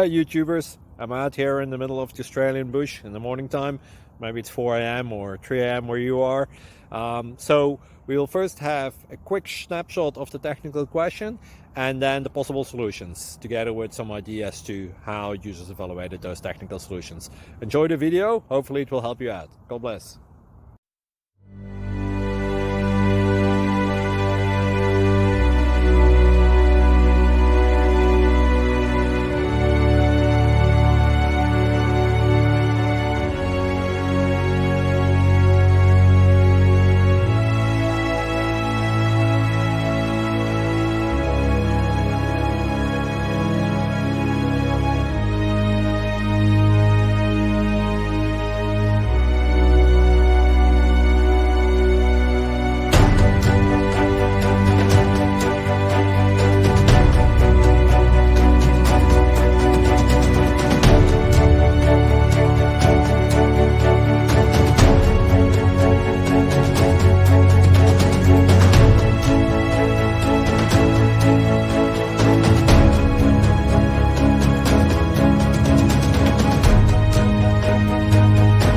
Hi YouTubers, I'm out here in the middle of the Australian bush in the morning time. Maybe it's 4 a.m. or 3 a.m. where you are. So we will first have a quick snapshot of the technical question and then the possible solutions, together with some ideas to how users evaluated those technical solutions. Enjoy the video, hopefully it will help you out. God bless.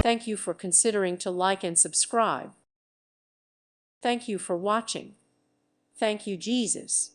Thank you for considering to like and subscribe. Thank you for watching. Thank you, Jesus.